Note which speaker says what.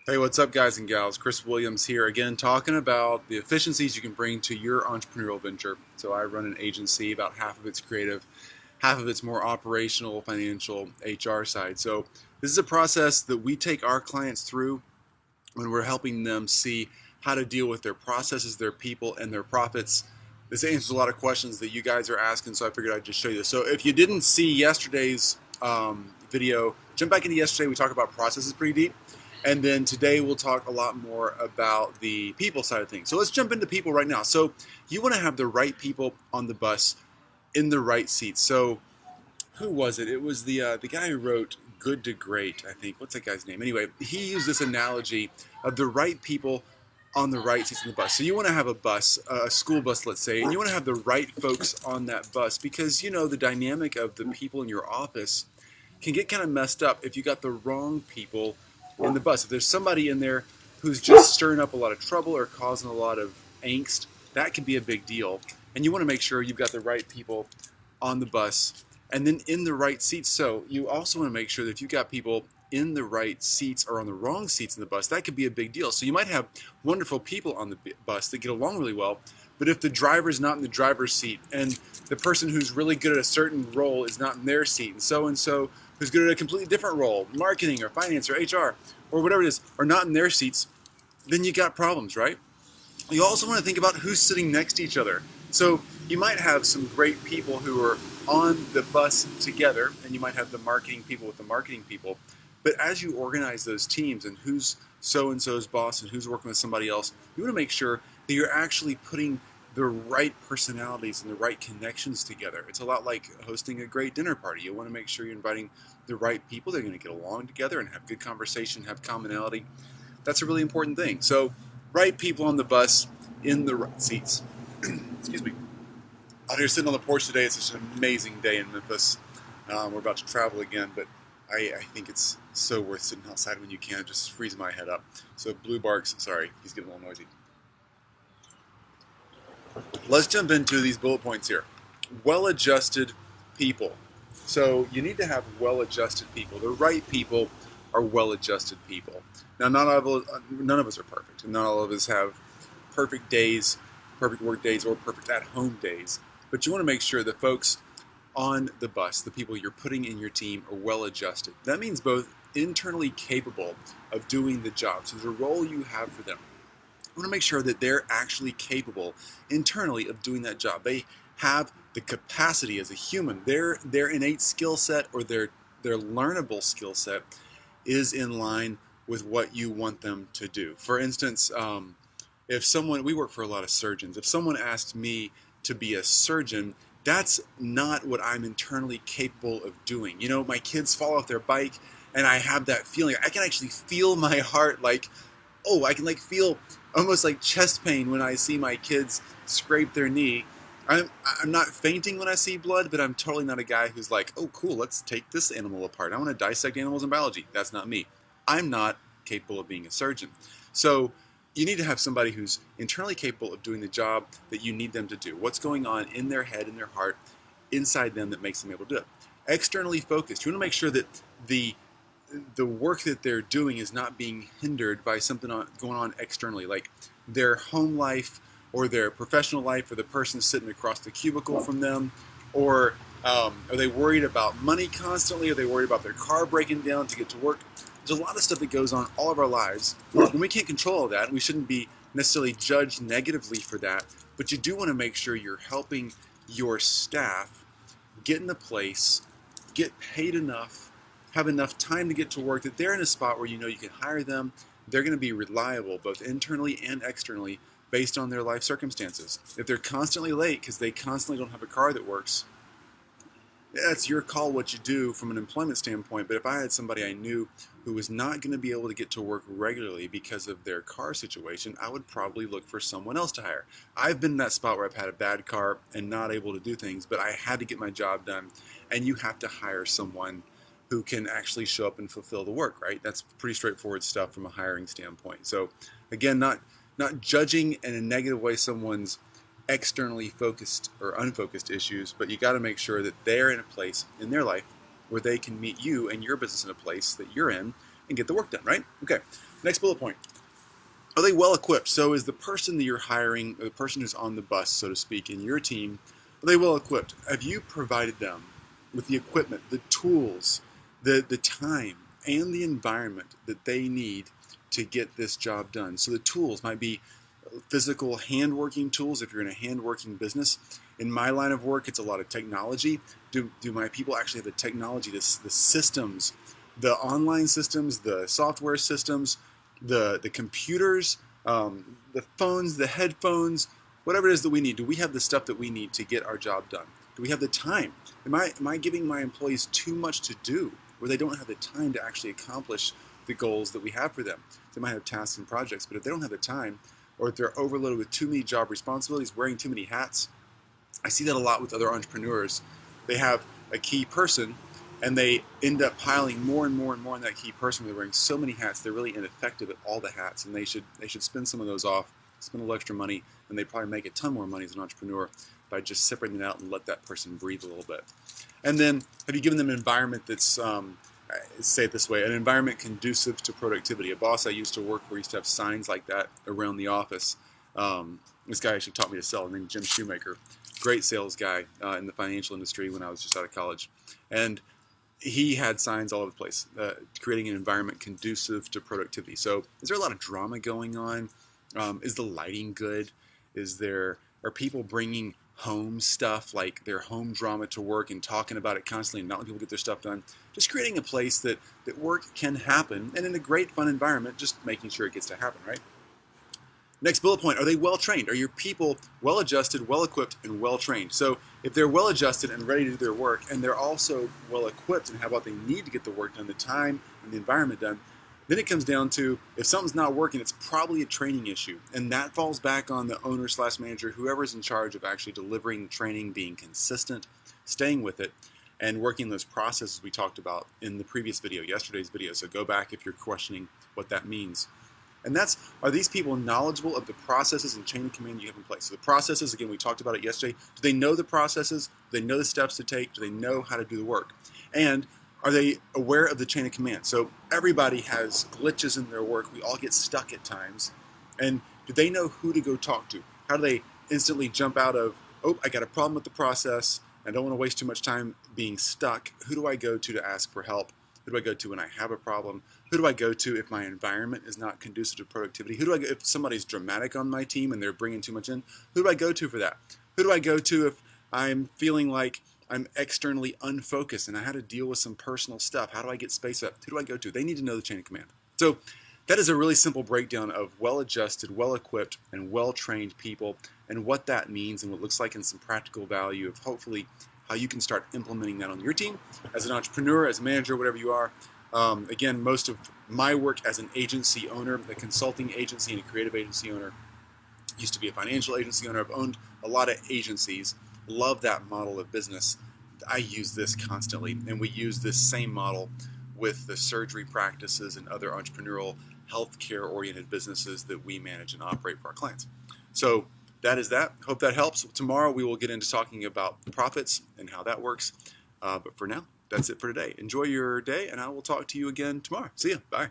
Speaker 1: Hey, what's up, guys and gals? Chris Williams here again, talking about the efficiencies you can bring to your entrepreneurial venture. So, I run an agency, about half of it's creative, half of it's more operational, financial, HR side. So, this is a process that we take our clients through when we're helping them see how to deal with their processes, their people, and their profits. This answers a lot of questions that you guys are asking, so I figured I'd just show you this. So, if you didn't see yesterday's video, jump back into yesterday. We talked about processes pretty deep. And then today we'll talk a lot more about the people side of things. So let's jump into people right now. So you want to have the right people on the bus in the right seats. So who was it? It was the guy who wrote Good to Great, I think. What's that guy's name? Anyway, he used this analogy of the right people on the right seats in the bus. So you want to have a bus, a school bus, let's say, and you want to have the right folks on that bus because, you know, the dynamic of the people in your office can get kind of messed up if you got the wrong people in the bus. If there's somebody in there who's just stirring up a lot of trouble or causing a lot of angst, that can be a big deal. And you want to make sure you've got the right people on the bus and then in the right seats. So you also want to make sure that if you've got people in the right seats or on the wrong seats in the bus, that could be a big deal. So you might have wonderful people on the bus that get along really well, but if the driver's not in the driver's seat and the person who's really good at a certain role is not in their seat, and so who's good at a completely different role, marketing or finance or HR or whatever it is, are not in their seats, then you got problems, right? You also want to think about who's sitting next to each other. So you might have some great people who are on the bus together, and you might have the marketing people with the marketing people. But as you organize those teams and who's so-and-so's boss and who's working with somebody else, you want to make sure that you're actually putting the right personalities and the right connections together. It's a lot like hosting a great dinner party. You want to make sure you're inviting the right people. They're going to get along together and have good conversation, have commonality. That's a really important thing. So, right people on the bus in the right seats. Excuse me. Out here sitting on the porch today, it's such an amazing day in Memphis. We're about to travel again, but I think it's so worth sitting outside when you can. It just frees my head up. So Blue barks, sorry, he's getting a little noisy. Let's jump into these bullet points here. Well-adjusted people. So you need to have well-adjusted people. The right people are well-adjusted people. Now, none of us are perfect, and not all of us have perfect days, perfect work days, or perfect at-home days. But you want to make sure that folks on the bus, the people you're putting in your team, are well-adjusted. That means both internally capable of doing the job, so the role you have for them. You want to make sure that they're actually capable internally of doing that job. They have the capacity as a human. Their innate skill set or their learnable skill set is in line with what you want them to do. For instance, if someone, we work for a lot of surgeons, if someone asked me to be a surgeon, that's not what I'm internally capable of doing. You know, my kids fall off their bike and I have that feeling. I can actually feel my heart like, oh, I can like feel almost like chest pain when I see my kids scrape their knee. I'm not fainting when I see blood, but I'm totally not a guy who's like, oh, cool, let's take this animal apart. I want to dissect animals in biology. That's not me. I'm not capable of being a surgeon. So you need to have somebody who's internally capable of doing the job that you need them to do. What's going on in their head, in their heart, inside them that makes them able to do it. Externally focused. You want to make sure that the work that they're doing is not being hindered by something going on externally, like their home life or their professional life or the person sitting across the cubicle from them, or are they worried about money constantly? Are they worried about their car breaking down to get to work? There's a lot of stuff that goes on all of our lives, and we can't control all that, and we shouldn't be necessarily judged negatively for that, but you do want to make sure you're helping your staff get in a place, get paid enough, have enough time to get to work, that they're in a spot where you know you can hire them. They're going to be reliable both internally and externally based on their life circumstances. If they're constantly late because they constantly don't have a car that works, that's your call what you do from an employment standpoint. But if I had somebody I knew who was not going to be able to get to work regularly because of their car situation, I would probably look for someone else to hire. I've been in that spot where I've had a bad car and not able to do things, but I had to get my job done. And you have to hire someone who can actually show up and fulfill the work, right? That's pretty straightforward stuff from a hiring standpoint. So again, not judging in a negative way someone's externally focused or unfocused issues, but you got to make sure that they're in a place in their life where they can meet you and your business in a place that you're in and get the work done, right? Okay. Next bullet point. Are they well equipped? So is the person that you're hiring, or the person who's on the bus, so to speak, in your team, are they well equipped? Have you provided them with the equipment, the tools, the time, and the environment that they need to get this job done? So the tools might be physical hand-working tools if you're in a hand-working business. In my line of work, it's a lot of technology. Do my people actually have the technology, the systems, the online systems, the software systems, the computers, the phones, the headphones, whatever it is that we need? Do we have the stuff that we need to get our job done? Do we have the time? Am I giving my employees too much to do, where they don't have the time to actually accomplish the goals that we have for them? They might have tasks and projects, but if they don't have the time, or if they're overloaded with too many job responsibilities, wearing too many hats. I see that a lot with other entrepreneurs. They have a key person, and they end up piling more and more and more on that key person. They're wearing so many hats, they're really ineffective at all the hats, and they should spend some of those off, spend a little extra money, and they probably make a ton more money as an entrepreneur by just separating it out and let that person breathe a little bit. And then, have you given them an environment that's, say it this way, an environment conducive to productivity? A boss I used to work for used to have signs like that around the office. This guy actually taught me to sell, named Jim Shoemaker. Great sales guy in the financial industry when I was just out of college. And he had signs all over the place, creating an environment conducive to productivity. So is there a lot of drama going on? Is the lighting good? Are people bringing home stuff, like their home drama, to work and talking about it constantly and not letting people get their stuff done? Just creating a place that work can happen, and in a great fun environment, just making sure it gets to happen, right? Next bullet point, are they well trained? Are your people well adjusted, well equipped, and well trained? So if they're well adjusted and ready to do their work, and they're also well equipped and have what they need to get the work done, the time and the environment done, then it comes down to, if something's not working, it's probably a training issue. And that falls back on the owner/manager, whoever's in charge of actually delivering training, being consistent, staying with it, and working those processes we talked about in the previous video, yesterday's video. So go back if you're questioning what that means. And are these people knowledgeable of the processes and chain of command you have in place? So the processes, again, we talked about it yesterday. Do they know the processes? Do they know the steps to take? Do they know how to do the work? And are they aware of the chain of command? So everybody has glitches in their work. We all get stuck at times. And do they know who to go talk to? How do they instantly jump out of, oh, I got a problem with the process, I don't want to waste too much time being stuck. Who do I go to ask for help? Who do I go to when I have a problem? Who do I go to if my environment is not conducive to productivity? Who do I go if somebody's dramatic on my team and they're bringing too much in? Who do I go to for that? Who do I go to if I'm feeling like I'm externally unfocused and I had to deal with some personal stuff? How do I get space up? Who do I go to? They need to know the chain of command. So that is a really simple breakdown of well-adjusted, well-equipped, and well-trained people, and what that means and what it looks like in some practical value of hopefully how you can start implementing that on your team as an entrepreneur, as a manager, whatever you are. Again, most of my work as an agency owner, a consulting agency and a creative agency owner, used to be a financial agency owner. I've owned a lot of agencies. Love that model of business. I use this constantly, and we use this same model with the surgery practices and other entrepreneurial healthcare-oriented businesses that we manage and operate for our clients. So that is that. Hope that helps. Tomorrow we will get into talking about profits and how that works. But for now, that's it for today. Enjoy your day, and I will talk to you again tomorrow. See ya. Bye.